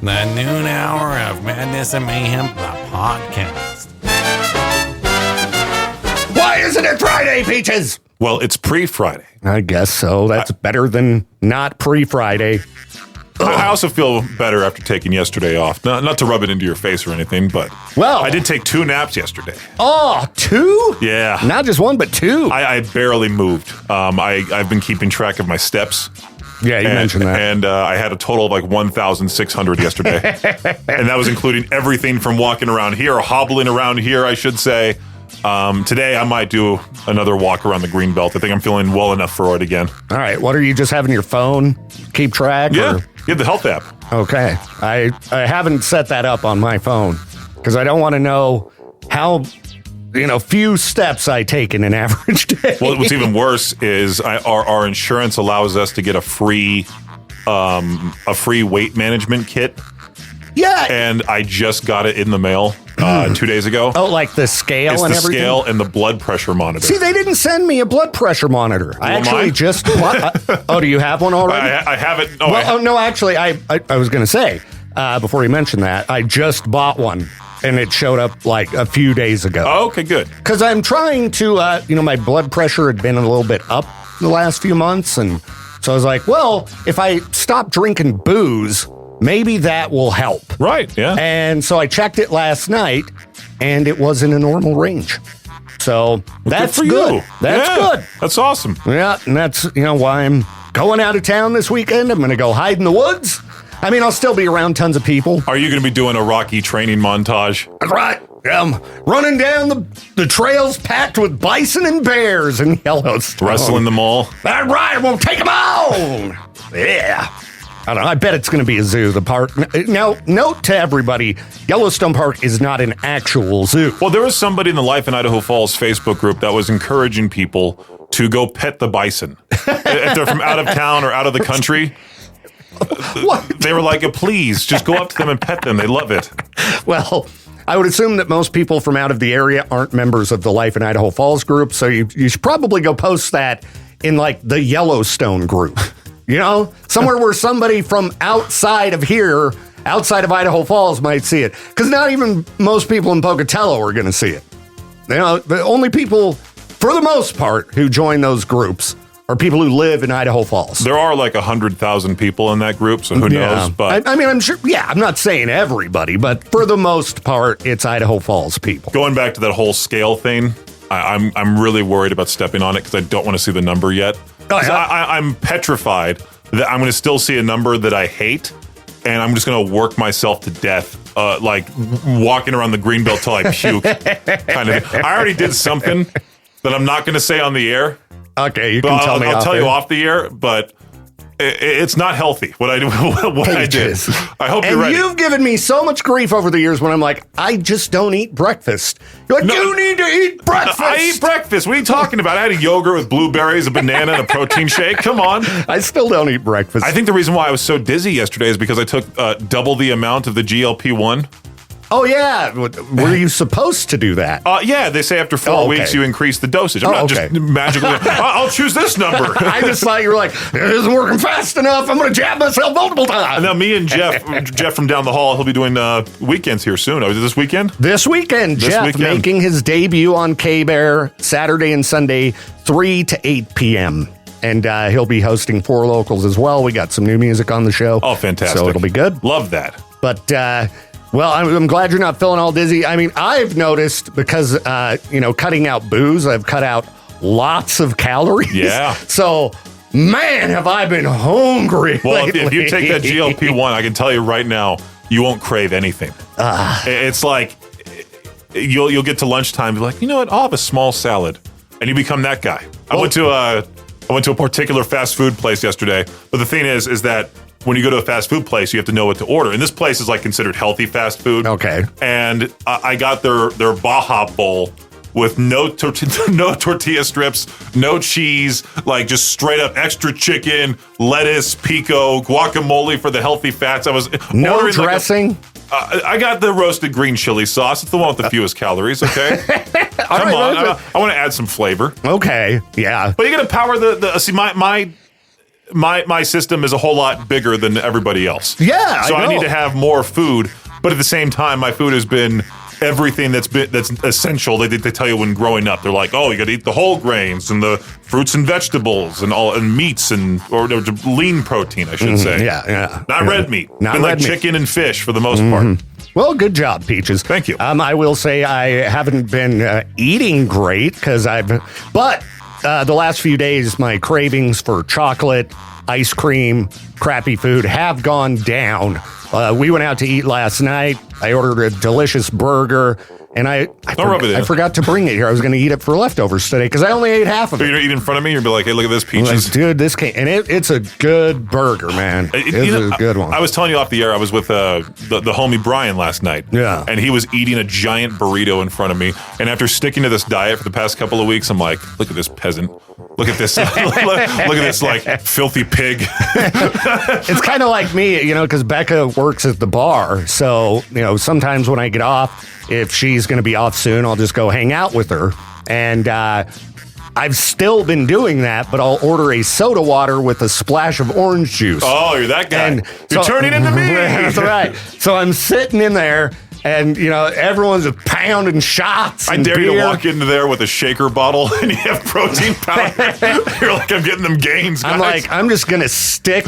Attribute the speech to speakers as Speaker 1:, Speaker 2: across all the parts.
Speaker 1: The noon hour of Madness and Mayhem, the podcast.
Speaker 2: Why isn't it Friday, Peaches?
Speaker 3: Well, it's pre-Friday.
Speaker 2: I guess so. That's better than not pre-Friday.
Speaker 3: I also feel better after taking yesterday off. Not to rub it into your face or anything, but I did take 2 naps yesterday.
Speaker 2: Oh, 2?
Speaker 3: Yeah.
Speaker 2: Not just 1, but 2.
Speaker 3: I barely moved. I've been keeping track of my steps.
Speaker 2: Yeah, you mentioned that.
Speaker 3: And I had a total of like 1,600 yesterday. And that was including everything from walking around here, or hobbling around here, I should say. Today, I might do another walk around the Greenbelt. I think I'm feeling well enough for it again.
Speaker 2: All right. What are you just having your phone keep track?
Speaker 3: Yeah.
Speaker 2: Or?
Speaker 3: You have the health app.
Speaker 2: Okay. I haven't set that up on my phone because I don't want to know how, few steps I take in an average day.
Speaker 3: Well, what's even worse is our insurance allows us to get a free weight management kit.
Speaker 2: Yeah.
Speaker 3: And I just got it in the mail 2 days ago.
Speaker 2: Oh, like the scale and everything?
Speaker 3: It's the scale and the blood pressure monitor.
Speaker 2: See, they didn't send me a blood pressure monitor. I actually just... Oh, do you have one already?
Speaker 3: I have it.
Speaker 2: No, actually, I was going to say, before you mentioned that, I just bought one, and it showed up like a few days ago.
Speaker 3: Oh, okay, good.
Speaker 2: Because I'm trying to, my blood pressure had been a little bit up the last few months, and so I was like, well, if I stop drinking booze... maybe that will help.
Speaker 3: Right, yeah.
Speaker 2: And so I checked it last night, and it was in a normal range. So that's good. That's good.
Speaker 3: That's awesome.
Speaker 2: Yeah, and that's, why I'm going out of town this weekend. I'm going to go hide in the woods. I mean, I'll still be around tons of people.
Speaker 3: Are you going to be doing a Rocky training montage?
Speaker 2: That's right. I'm running down the trails packed with bison and bears in Yellowstone.
Speaker 3: Wrestling them all?
Speaker 2: That's right. I'm going to take them on. Yeah. I don't know. I bet it's going to be a zoo, the park. Now, note to everybody, Yellowstone Park is not an actual zoo.
Speaker 3: Well, there was somebody in the Life in Idaho Falls Facebook group that was encouraging people to go pet the bison. If they're from out of town or out of the country, they were like, please, just go up to them and pet them. They love it.
Speaker 2: Well, I would assume that most people from out of the area aren't members of the Life in Idaho Falls group, so you should probably go post that in, like, the Yellowstone group. Somewhere where somebody from outside of here, outside of Idaho Falls, might see it. Because not even most people in Pocatello are going to see it. The only people, for the most part, who join those groups are people who live in Idaho Falls.
Speaker 3: There are like 100,000 people in that group, so who knows? But
Speaker 2: I mean, I'm sure, I'm not saying everybody, but for the most part, it's Idaho Falls people.
Speaker 3: Going back to that whole scale thing, I'm really worried about stepping on it because I don't want to see the number yet. I'm petrified that I'm going to still see a number that I hate, and I'm just going to work myself to death, like walking around the Greenbelt till I puke. kind of. I already did something that I'm not going to say on the air.
Speaker 2: Okay, you can tell me.
Speaker 3: I'll tell you off the air, but it's not healthy what I do. What I did. I hope you're ready.
Speaker 2: And you've given me so much grief over the years when I'm like, I just don't eat breakfast. You're like, you need to eat breakfast.
Speaker 3: I eat breakfast. What are you talking about? I had a yogurt with blueberries, a banana, and a protein shake. Come on.
Speaker 2: I still don't eat breakfast.
Speaker 3: I think the reason why I was so dizzy yesterday is because I took double the amount of the GLP-1.
Speaker 2: Oh, yeah. Were you supposed to do that?
Speaker 3: Yeah, they say after 4 weeks you increase the dosage. I'm not just magically, I'll choose this number.
Speaker 2: I just thought you were like, it isn't working fast enough. I'm going to jab myself multiple times.
Speaker 3: Now, me and Jeff from down the hall, he'll be doing weekends here soon. Is it this weekend?
Speaker 2: This weekend. Jeff making his debut on K-Bear Saturday and Sunday, 3 to 8 p.m. And he'll be hosting 4 locals as well. We got some new music on the show.
Speaker 3: Oh, fantastic.
Speaker 2: So it'll be good.
Speaker 3: Love that.
Speaker 2: But... well, I'm glad you're not feeling all dizzy. I mean, I've noticed because, cutting out booze, I've cut out lots of calories.
Speaker 3: Yeah.
Speaker 2: So, man, have I been hungry lately.
Speaker 3: If you take that GLP-1, I can tell you right now, you won't crave anything. It's like you'll get to lunchtime, be like, you know what? I'll have a small salad, and you become that guy. I went to a particular fast food place yesterday, but the thing is that when you go to a fast food place, you have to know what to order. And this place is like considered healthy fast food.
Speaker 2: Okay.
Speaker 3: And I got their Baja Bowl with no tortilla strips, no cheese, like just straight up extra chicken, lettuce, pico, guacamole for the healthy fats. I was
Speaker 2: no dressing.
Speaker 3: I got the roasted green chili sauce. It's the one with the fewest calories, okay? Come on. I want to add some flavor.
Speaker 2: Okay, yeah.
Speaker 3: But you got to power the see, my system is a whole lot bigger than everybody else.
Speaker 2: Yeah,
Speaker 3: so
Speaker 2: I
Speaker 3: I need
Speaker 2: know.
Speaker 3: to have more food, but at the same time, my food has been everything that's essential. They tell you when growing up, they're like, oh, you got to eat the whole grains and the fruits and vegetables and meats or lean protein, I should say.
Speaker 2: Yeah.
Speaker 3: Not red meat.
Speaker 2: Not
Speaker 3: Been
Speaker 2: red
Speaker 3: like
Speaker 2: meat.
Speaker 3: chicken and fish for the most part.
Speaker 2: Well, good job, Peaches.
Speaker 3: Thank you.
Speaker 2: I will say I haven't been eating great but the last few days, my cravings for chocolate, ice cream, crappy food have gone down. We went out to eat last night. I ordered a delicious burger, and I
Speaker 3: rub it in.
Speaker 2: I forgot to bring it here. I was going to eat it for leftovers today because I only ate half of
Speaker 3: So
Speaker 2: it.
Speaker 3: you're eating in front of me, you'll be like, hey, look at this,
Speaker 2: I'm like,
Speaker 3: Peaches.
Speaker 2: dude, this can't, and it's a good burger, man. It's a good one.
Speaker 3: I was telling you off the air, I was with the homie Brian last night.
Speaker 2: Yeah.
Speaker 3: And he was eating a giant burrito in front of me. And after sticking to this diet for the past couple of weeks, I'm like, look at this peasant. Look at this. Look at this, like, filthy pig.
Speaker 2: It's kind of like me, because Becca works at the bar. So, sometimes when I get off, if she's going to be off soon, I'll just go hang out with her. And I've still been doing that, but I'll order a soda water with a splash of orange juice.
Speaker 3: Oh, you're that guy. You're turning into me.
Speaker 2: That's right. So I'm sitting in there, and everyone's just pounding shots.
Speaker 3: I
Speaker 2: and
Speaker 3: dare you to
Speaker 2: beer.
Speaker 3: walk into there with a shaker bottle and you have protein powder. You're like, I'm getting them gains, guys.
Speaker 2: I'm like, I'm just gonna stick,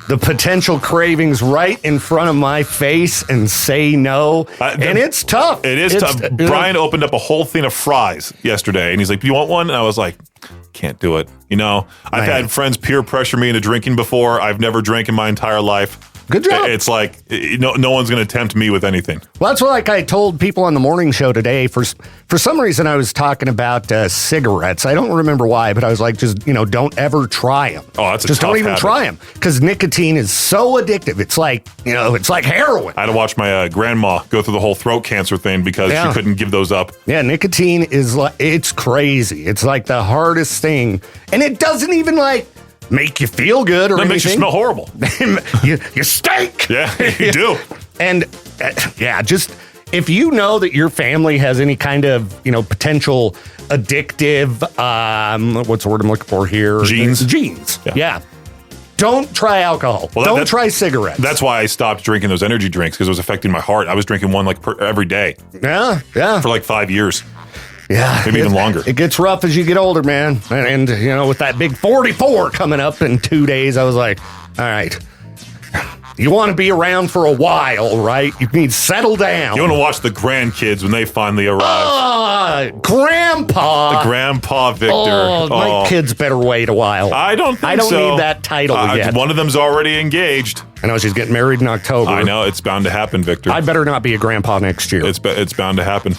Speaker 2: the potential cravings right in front of my face and say no. And it's tough.
Speaker 3: It is tough. Brian opened up a whole thing of fries yesterday, and he's like, "Do you want one?" And I was like, "Can't do it." I've had friends peer pressure me into drinking before. I've never drank in my entire life.
Speaker 2: Good job.
Speaker 3: It's like no one's going to tempt me with anything.
Speaker 2: Well, that's what I told people on the morning show today. For some reason, I was talking about cigarettes. I don't remember why, but I was like, just don't ever try them.
Speaker 3: Oh, that's a
Speaker 2: just
Speaker 3: tough
Speaker 2: don't even
Speaker 3: habit.
Speaker 2: try them because nicotine is so addictive. It's like it's like heroin.
Speaker 3: I had to watch my grandma go through the whole throat cancer thing because she couldn't give those up.
Speaker 2: Yeah, nicotine is it's crazy. It's like the hardest thing, and it doesn't even make you feel good or
Speaker 3: That
Speaker 2: anything.
Speaker 3: makes you smell horrible.
Speaker 2: you stink.
Speaker 3: Yeah, you do.
Speaker 2: And just if you know that your family has any kind of potential addictive what's the word I'm looking for here? Genes. Yeah. Don't try alcohol.
Speaker 3: Well,
Speaker 2: don't try cigarettes.
Speaker 3: That's why I stopped drinking those energy drinks because it was affecting my heart. I was drinking one every day
Speaker 2: yeah.
Speaker 3: for like 5 years.
Speaker 2: Yeah,
Speaker 3: maybe even longer.
Speaker 2: It gets rough as you get older, man. And with that big 44 coming up in 2 days, I was like, all right, you want to be around for a while, right? You need to settle down.
Speaker 3: You want to watch the grandkids when they finally arrive.
Speaker 2: Grandpa.
Speaker 3: Grandpa Victor.
Speaker 2: Oh, my kids better wait a while.
Speaker 3: I don't think so.
Speaker 2: need that title yet.
Speaker 3: One of them's already engaged.
Speaker 2: I know she's getting married in October.
Speaker 3: I know. It's bound to happen, Victor.
Speaker 2: I better not be a grandpa next year.
Speaker 3: It's bound to happen.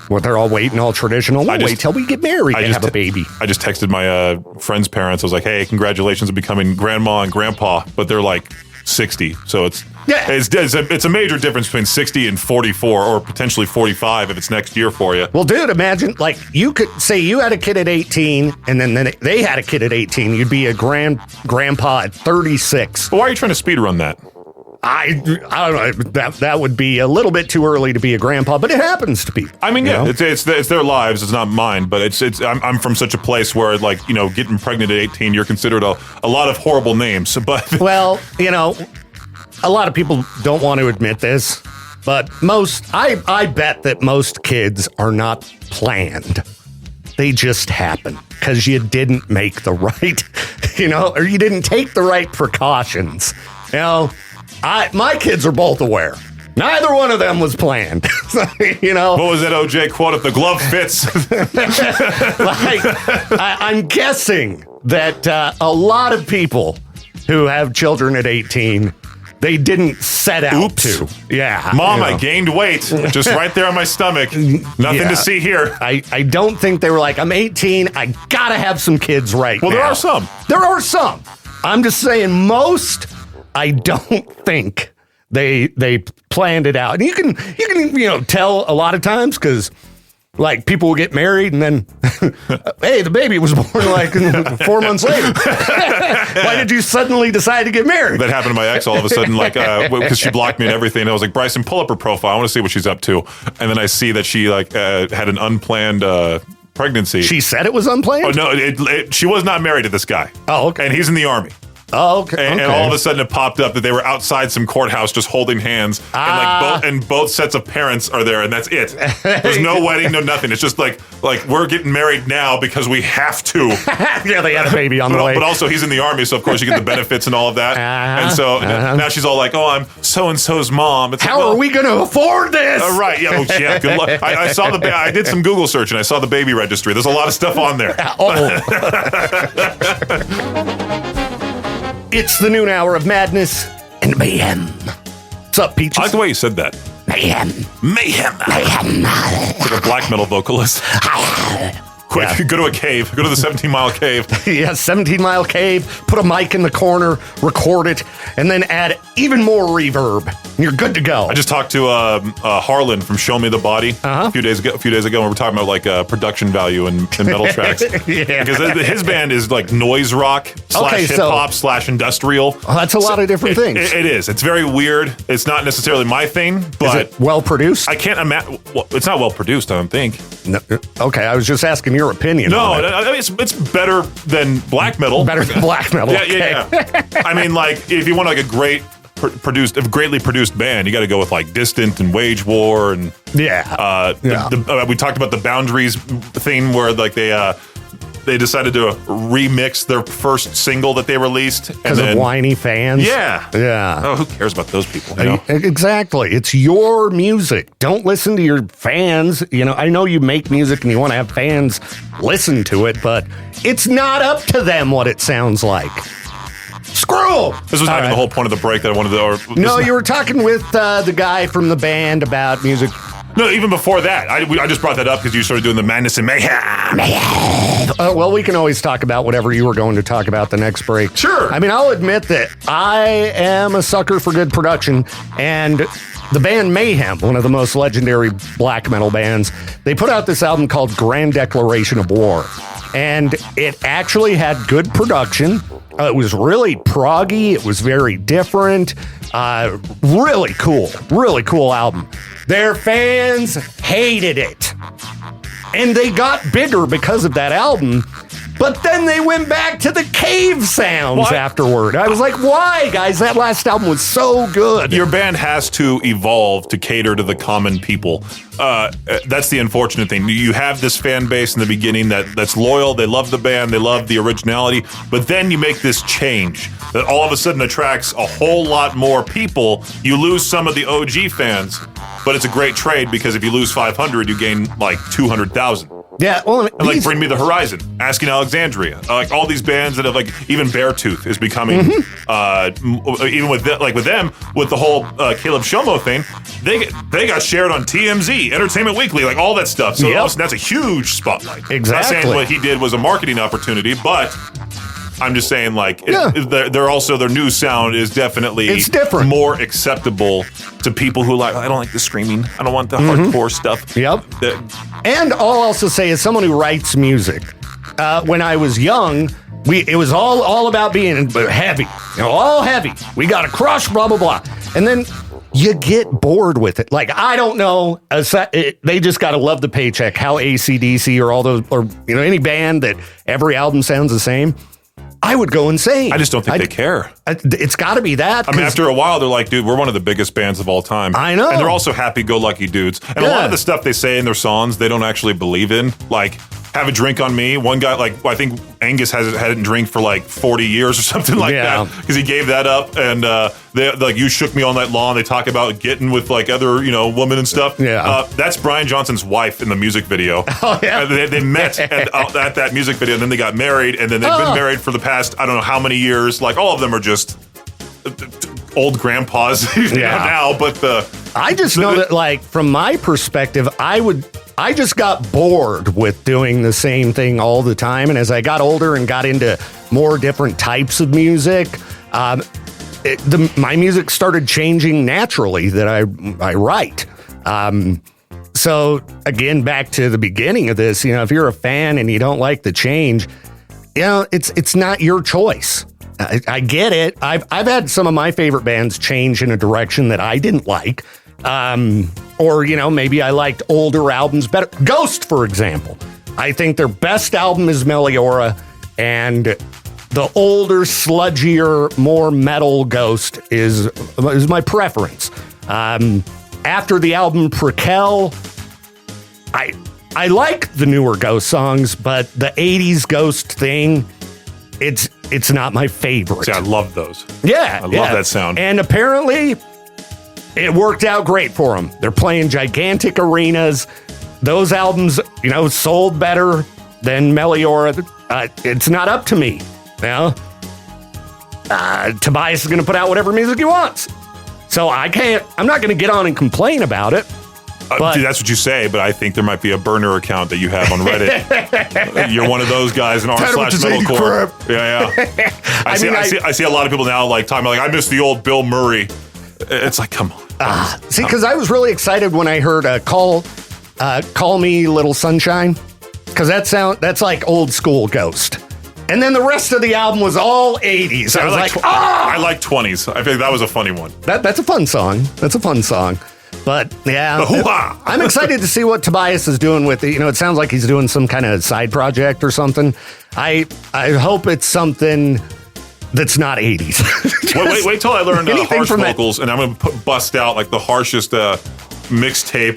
Speaker 2: What they're all waiting, all traditional. We'll wait till we get married and have a baby.
Speaker 3: I just texted my friend's parents. I was like, hey, congratulations on becoming grandma and grandpa. But they're like 60. So it's a major difference between 60 and 44 or potentially 45 if it's next year for you.
Speaker 2: Well, dude, imagine you could say you had a kid at 18 and then they had a kid at 18. You'd be a grandpa at 36.
Speaker 3: But why are you trying to speed run that?
Speaker 2: I don't know. That would be a little bit too early to be a grandpa, but it happens to people.
Speaker 3: I mean, it's their lives. It's not mine. But I'm from such a place where getting pregnant at 18, you're considered a lot of horrible names. But
Speaker 2: well, a lot of people don't want to admit this, but I bet that most kids are not planned. They just happen because you didn't make the right, or you didn't take the right precautions. My kids are both aware. Neither one of them was planned.
Speaker 3: What was that OJ quote? If the glove fits.
Speaker 2: I'm guessing that a lot of people who have children at 18, they didn't set out to. Yeah.
Speaker 3: Mom, I gained weight. Just right there on my stomach. Nothing to see here.
Speaker 2: I don't think they were like, I'm 18, I gotta have some kids right now.
Speaker 3: Well, there are some.
Speaker 2: There are some. I'm just saying most, I don't think they planned it out. And you can tell a lot of times because people will get married and then, hey, the baby was born 4 months later. Why did you suddenly decide to get married?
Speaker 3: That happened to my ex all of a sudden, because she blocked me and everything. And I was like, Bryson, pull up her profile. I want to see what she's up to. And then I see that she had an unplanned pregnancy.
Speaker 2: She said it was unplanned?
Speaker 3: Oh, no, she was not married to this guy.
Speaker 2: Oh, okay.
Speaker 3: And he's in the Army.
Speaker 2: Oh, okay.
Speaker 3: And all of a sudden it popped up that they were outside some courthouse just holding hands. And both sets of parents are there, and that's it. There's no wedding, no nothing. It's just like we're getting married now because we have to.
Speaker 2: Yeah, they had a baby on the way.
Speaker 3: But also he's in the Army, so of course you get the benefits and all of that. And so now she's all like, oh, I'm so-and-so's mom. It's
Speaker 2: How are we going to afford this?
Speaker 3: Right, yeah, yeah, good luck. I saw I did some Google search, and I saw the baby registry. There's a lot of stuff on there.
Speaker 2: It's the noon hour of madness and mayhem. What's up, Peaches?
Speaker 3: I like the way you said that.
Speaker 2: Mayhem.
Speaker 3: Mayhem. Like a black metal vocalist. Quick, go to a cave. Go to the 17-mile cave.
Speaker 2: Yeah, 17-mile cave. Put a mic in the corner, record it, and then add even more reverb. You're good to go.
Speaker 3: I just talked to Harlan from Show Me the Body a few days ago. And we were talking about like production value in metal tracks.
Speaker 2: Yeah.
Speaker 3: Because his band is like noise rock / hip hop / industrial.
Speaker 2: Well, that's a lot of different things.
Speaker 3: It is. It's very weird. It's not necessarily my thing, but
Speaker 2: is it well produced?
Speaker 3: I can't imagine. Well, it's not well produced, I don't think.
Speaker 2: No, okay, I was just asking your opinion.
Speaker 3: No,
Speaker 2: on it.
Speaker 3: it's better than black metal.
Speaker 2: Better than black metal.
Speaker 3: Yeah. I mean, like, if you want like a greatly produced band, you got to go with like Distant and Wage War and we talked about the Boundaries thing where like they decided to remix their first single that they released
Speaker 2: because of whiny fans.
Speaker 3: Yeah. Oh, who cares about those people? You know?
Speaker 2: Exactly. It's your music. Don't listen to your fans. You know, I know you make music and you want to have fans listen to it, but it's not up to them what it sounds like. Screw!
Speaker 3: This was not even the whole point of the break that I wanted to...
Speaker 2: No, you were talking with the guy from the band about music.
Speaker 3: No, even before that. I just brought that up because you started doing the madness and mayhem.
Speaker 2: Well, we can always talk about whatever you were going to talk about the next break.
Speaker 3: Sure.
Speaker 2: I mean, I'll admit that I am a sucker for good production, and the band Mayhem, one of the most legendary black metal bands, they put out this album called Grand Declaration of War, and it actually had good production. It was really proggy. It was very different. Really cool album. Their fans hated it. And they got bigger because of that album. But then they went back to the cave sounds afterward. I was like, why, guys? That last album was so good.
Speaker 3: Your band has to evolve to cater to the common people. That's the unfortunate thing. You have this fan base in the beginning that's loyal. They love the band. They love the originality. But then you make this change that all of a sudden attracts a whole lot more people. You lose some of the OG fans, but it's a great trade because if you lose 500, you gain like 200,000.
Speaker 2: Yeah, well,
Speaker 3: and like Bring Me the Horizon, Asking Alexandria, like all these bands that have like even Beartooth is becoming even with them with the whole Caleb Shomo thing, they got shared on TMZ, Entertainment Weekly, like all that stuff. So that's a huge spotlight.
Speaker 2: Exactly.
Speaker 3: I'm not saying what he did was a marketing opportunity, but I'm just saying, like, their new sound is definitely
Speaker 2: different,
Speaker 3: more acceptable to people who I don't like the screaming. I don't want the hardcore stuff.
Speaker 2: Yep. And all I'll also say is someone who writes music. When I was young, it was all about being heavy, all heavy. We got to crush, blah, blah, blah. And then you get bored with it. Like, I don't know. They just got to love the paycheck. How AC/DC or all those, or any band that every album sounds the same. I would go insane.
Speaker 3: I just don't think they care.
Speaker 2: It's got to be that.
Speaker 3: I mean, after a while, they're like, dude, we're one of the biggest bands of all time.
Speaker 2: I know.
Speaker 3: And they're also happy-go-lucky dudes. And a lot of the stuff they say in their songs, they don't actually believe in. Like, Have a Drink on Me. One guy, like, I think Angus hadn't drank for like 40 years or something like that because he gave that up. And they like, You Shook Me All Night Long. They talk about getting with like other, women and stuff.
Speaker 2: Yeah.
Speaker 3: That's Brian Johnson's wife in the music video.
Speaker 2: Oh, yeah.
Speaker 3: They met at that music video, and then they got married, and then they've been married for the past, I don't know how many years. Like, all of them are just old grandpas now, but
Speaker 2: I just know that, like, from my perspective, I just got bored with doing the same thing all the time. And as I got older and got into more different types of music, my music started changing naturally that I write. So again, back to the beginning of this, if you're a fan and you don't like the change, it's not your choice. I get it. I've had some of my favorite bands change in a direction that I didn't like. Or maybe I liked older albums better. Ghost, for example. I think their best album is Meliora, and the older, sludgier, more metal Ghost is my preference. After the album Prequel, I like the newer Ghost songs, but the 80s Ghost thing, it's not my favorite.
Speaker 3: See, I love those.
Speaker 2: Yeah.
Speaker 3: I love that sound.
Speaker 2: And apparently, it worked out great for them. They're playing gigantic arenas. Those albums, sold better than Meliora. It's not up to me. Tobias is going to put out whatever music he wants. So I'm not going to get on and complain about it. But,
Speaker 3: that's what you say, but I think there might be a burner account that you have on Reddit. You're one of those guys in r/metalcore. Yeah. I see a lot of people now talking about I miss the old Bill Murray. It's like, come on.
Speaker 2: See, because I was really excited when I heard Call Me Little Sunshine, because that's like old school Ghost. And then the rest of the album was all 80s. I was
Speaker 3: I like 20s. I think that was a funny one.
Speaker 2: That's a fun song. But yeah, I'm excited to see what Tobias is doing with it. It sounds like he's doing some kind of side project or something. I hope it's something that's not 80s. wait till I learn harsh vocals, and I'm going to
Speaker 3: bust out the harshest mixtape,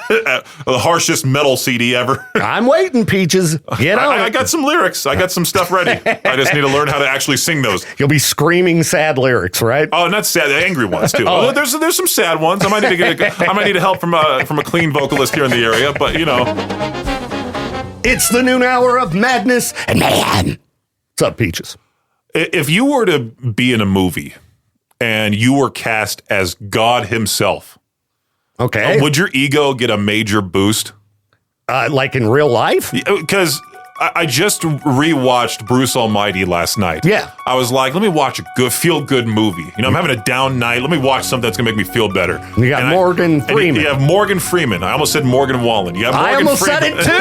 Speaker 3: the harshest metal CD ever.
Speaker 2: I'm waiting, Peaches.
Speaker 3: I got some lyrics. I got some stuff ready. I just need to learn how to actually sing those.
Speaker 2: You'll be screaming sad lyrics, right?
Speaker 3: Oh, not sad, angry ones too. There's some sad ones. I might need help from a clean vocalist here in the area, but
Speaker 2: It's the noon hour of madness and mayhem. What's up, Peaches?
Speaker 3: If you were to be in a movie and you were cast as God himself,
Speaker 2: okay,
Speaker 3: would your ego get a major boost?
Speaker 2: Like in real life?
Speaker 3: Because I just rewatched Bruce Almighty last night.
Speaker 2: Yeah.
Speaker 3: I was like, let me watch a feel-good movie. I'm having a down night. Let me watch something that's going to make me feel better.
Speaker 2: You got Morgan Freeman.
Speaker 3: You have Morgan Freeman. I almost said Morgan Wallen. You have Morgan
Speaker 2: I almost
Speaker 3: Freeman.
Speaker 2: said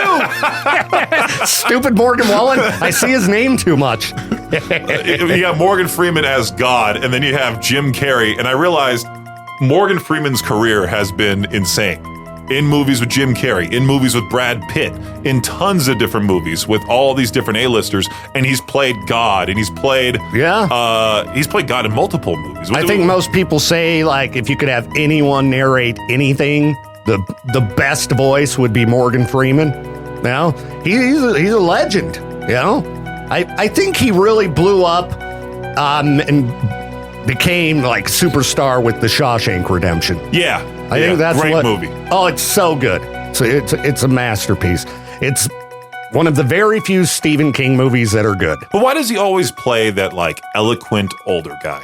Speaker 2: it too. Stupid Morgan Wallen. I see his name too much.
Speaker 3: You have Morgan Freeman as God, and then you have Jim Carrey. And I realized Morgan Freeman's career has been insane. In movies with Jim Carrey, in movies with Brad Pitt, in tons of different movies with all these different A-listers, and he's played God, and he's played God in multiple movies.
Speaker 2: I think most people say if you could have anyone narrate anything, the best voice would be Morgan Freeman. He's a legend. I think he really blew up and became superstar with The Shawshank Redemption.
Speaker 3: Yeah.
Speaker 2: I think that's
Speaker 3: great movie.
Speaker 2: Oh, it's so good. So it's a masterpiece. It's one of the very few Stephen King movies that are good.
Speaker 3: But why does he always play that eloquent older guy?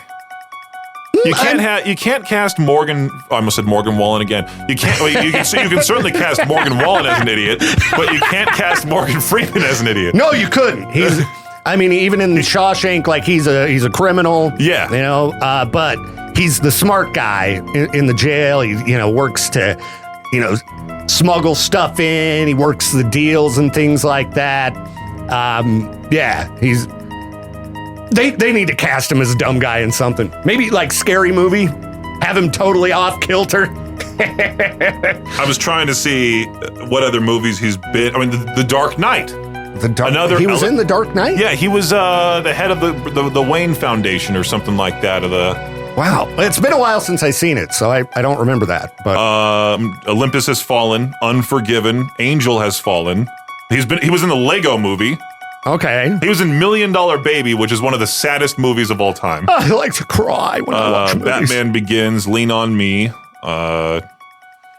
Speaker 3: You can't cast Morgan. I almost said Morgan Wallen again. You can't. Well, you can certainly cast Morgan Wallen as an idiot, but you can't cast Morgan Freeman as an idiot.
Speaker 2: No, you couldn't. Even in Shawshank, he's a criminal.
Speaker 3: Yeah.
Speaker 2: But he's the smart guy in the jail. He, works to, smuggle stuff in. He works the deals and things like that. They need to cast him as a dumb guy in something. Maybe Scary Movie. Have him totally off kilter.
Speaker 3: I was trying to see what other movies he's been. The Dark Knight.
Speaker 2: He was in The Dark Knight?
Speaker 3: Yeah, he was the head of the Wayne Foundation or something like that.
Speaker 2: Wow. It's been a while since I've seen it, so I don't remember that. But
Speaker 3: Olympus Has Fallen, Unforgiven, Angel Has Fallen. He was in the Lego Movie.
Speaker 2: Okay.
Speaker 3: He was in $1 Million Baby, which is one of the saddest movies of all time.
Speaker 2: I like to cry when I watch movies.
Speaker 3: Batman Begins, Lean on Me.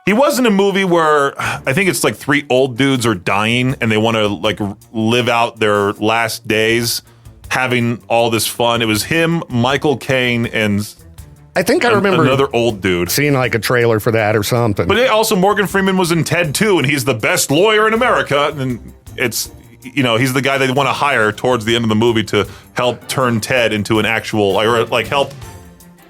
Speaker 3: He was in a movie where I think it's 3 old dudes are dying and they want to live out their last days having all this fun. It was him, Michael Caine, and
Speaker 2: I think I remember
Speaker 3: another old dude.
Speaker 2: Seeing a trailer for that or something.
Speaker 3: But also Morgan Freeman was in Ted 2 and he's the best lawyer in America. And it's, he's the guy they want to hire towards the end of the movie to help turn Ted into an actual, or help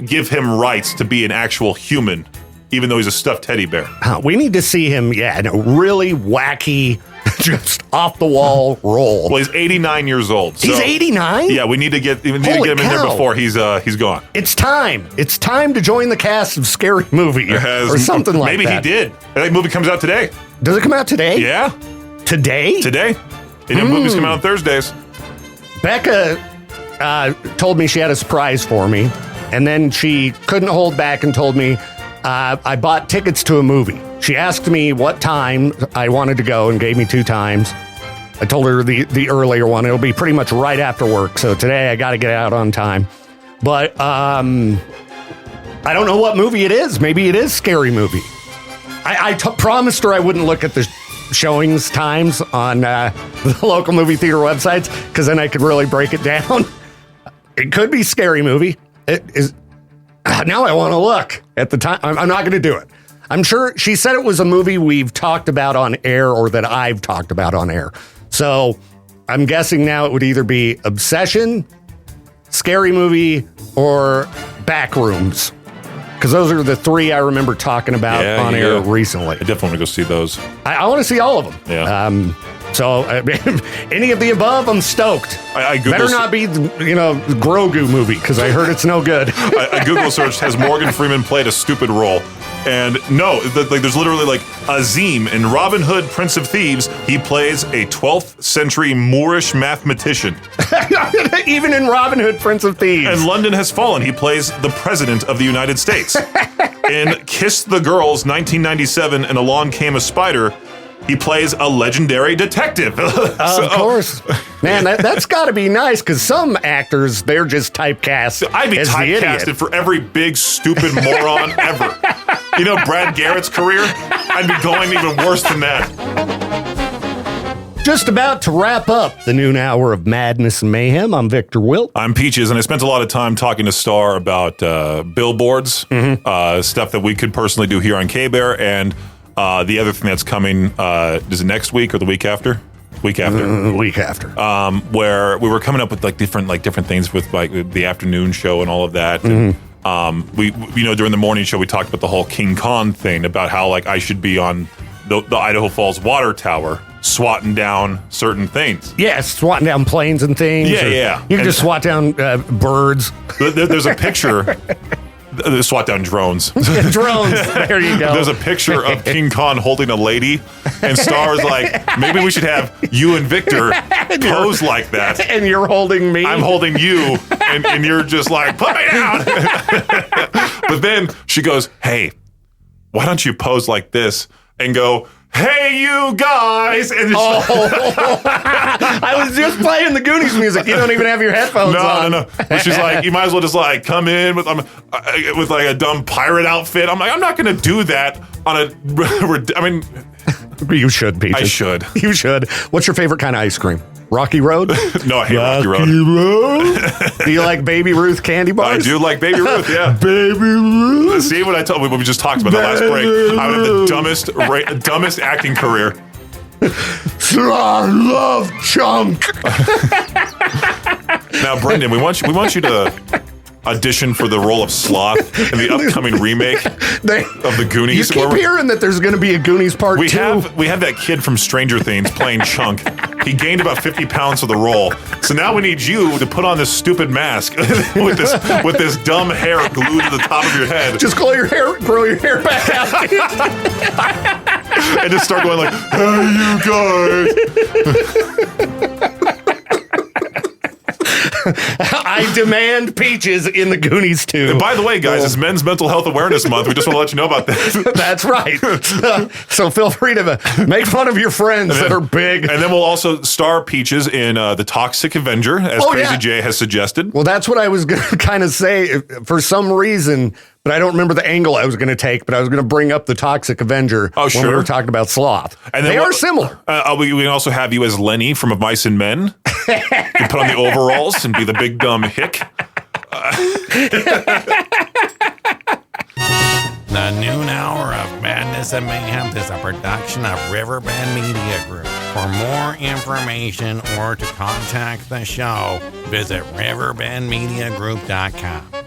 Speaker 3: give him rights to be an actual human, even though he's a stuffed teddy bear.
Speaker 2: We need to see him, in a really wacky, just off the wall role.
Speaker 3: Well, he's 89 years old.
Speaker 2: He's 89?
Speaker 3: Yeah, we need to get him in there before he's gone.
Speaker 2: It's time. It's time to join the cast of Scary Movie or something like that.
Speaker 3: Maybe he did. That movie comes out today.
Speaker 2: Does it come out today?
Speaker 3: Yeah.
Speaker 2: Today?
Speaker 3: Today. Movies come out on Thursdays.
Speaker 2: Becca told me she had a surprise for me, and then she couldn't hold back and told me I bought tickets to a movie. She asked me what time I wanted to go and gave me 2 times. I told her the earlier one. It'll be pretty much right after work, so today I got to get out on time. But I don't know what movie it is. Maybe it is Scary Movie. I promised her I wouldn't look at the showings times on the local movie theater websites, because then I could really break it down. It could be Scary Movie. It is. Now I want to look at the time. I'm not going to do it. I'm sure she said it was a movie we've talked about on air, or that I've talked about on air. So I'm guessing now it would either be Obsession, Scary Movie, or Backrooms. Because those are the 3 I remember talking about on air recently.
Speaker 3: I definitely want to go see those.
Speaker 2: I want to see all of them.
Speaker 3: Yeah.
Speaker 2: So any of the above, I'm stoked.
Speaker 3: I
Speaker 2: Better not be, the Grogu movie, because I heard it's no good.
Speaker 3: I Google searched, has Morgan Freeman played a stupid role? And no, there's literally like Azim in Robin Hood, Prince of Thieves. He plays a 12th century Moorish mathematician.
Speaker 2: Even in Robin Hood, Prince of Thieves.
Speaker 3: And London Has Fallen, he plays the President of the United States. In Kiss the Girls, 1997, and Along Came a Spider, he plays a legendary detective.
Speaker 2: Of course. Man, that's got to be nice, because some actors, they're just typecast.
Speaker 3: I'd be typecasted for every big, stupid moron ever. Brad Garrett's career? I'd be going even worse than that.
Speaker 2: Just about to wrap up the noon hour of Madness and Mayhem. I'm Viktor Wilt.
Speaker 3: I'm Peaches, and I spent a lot of time talking to Star about billboards, stuff that we could personally do here on K-Bear, and the other thing that's coming, is it next week or the week after? Week after.
Speaker 2: Week after.
Speaker 3: Where we were coming up with different things with the afternoon show and all of that. And, we during the morning show we talked about the whole King Kong thing, about how I should be on the Idaho Falls water tower swatting down certain things.
Speaker 2: Yeah, swatting down planes and things.
Speaker 3: Yeah.
Speaker 2: You can just swat down birds.
Speaker 3: There's a picture. SWAT down drones.
Speaker 2: Drones. There you go.
Speaker 3: There's a picture of King Kong holding a lady, and Star's like, maybe we should have you and Victor pose like that.
Speaker 2: And you're holding me.
Speaker 3: I'm holding you, and you're just like, put me down. But then she goes, hey, why don't you pose like this and go, hey, you guys. And
Speaker 2: I was just playing the Goonies music. You don't even have your headphones on.
Speaker 3: No. But she's like, you might as well just come in with a dumb pirate outfit. I'm like, I'm not going to do that on a,
Speaker 2: You should, Peaches.
Speaker 3: I should.
Speaker 2: You should. What's your favorite kind of ice cream? Rocky Road?
Speaker 3: No, I hate Rocky Road.
Speaker 2: Do you like Baby Ruth candy bars?
Speaker 3: I do like Baby Ruth, yeah.
Speaker 2: Baby Ruth.
Speaker 3: See what I told you? We just talked about the last break. I would have the dumbest acting career.
Speaker 2: I love Chunk.
Speaker 3: Now, Brendan, we want you to audition for the role of Sloth in the upcoming remake of the Goonies.
Speaker 2: You keep hearing that there's going to be a Goonies part 2.
Speaker 3: We have that kid from Stranger Things playing Chunk. He gained about 50 pounds for the role. So now we need you to put on this stupid mask with this dumb hair glued to the top of your head.
Speaker 2: Just grow your hair back out.
Speaker 3: And just start going like, hey, you guys.
Speaker 2: I demand Peaches in the Goonies 2.
Speaker 3: And by the way, guys, it's Men's Mental Health Awareness Month. We just want to let you know about that.
Speaker 2: That's right. So feel free to make fun of your friends that are big.
Speaker 3: And then we'll also star Peaches in The Toxic Avenger, as Crazy Jay has suggested.
Speaker 2: Well, that's what I was going to kind of say for some reason, but I don't remember the angle I was going to take, but I was going to bring up The Toxic Avenger when we were talking about Sloth. And they are similar.
Speaker 3: We can also have you as Lenny from Of Mice and Men. You can put on the overalls and be the big dumb hick.
Speaker 1: The noon hour of Madness and Mayhem is a production of Riverbend Media Group. For more information or to contact the show, visit riverbendmediagroup.com.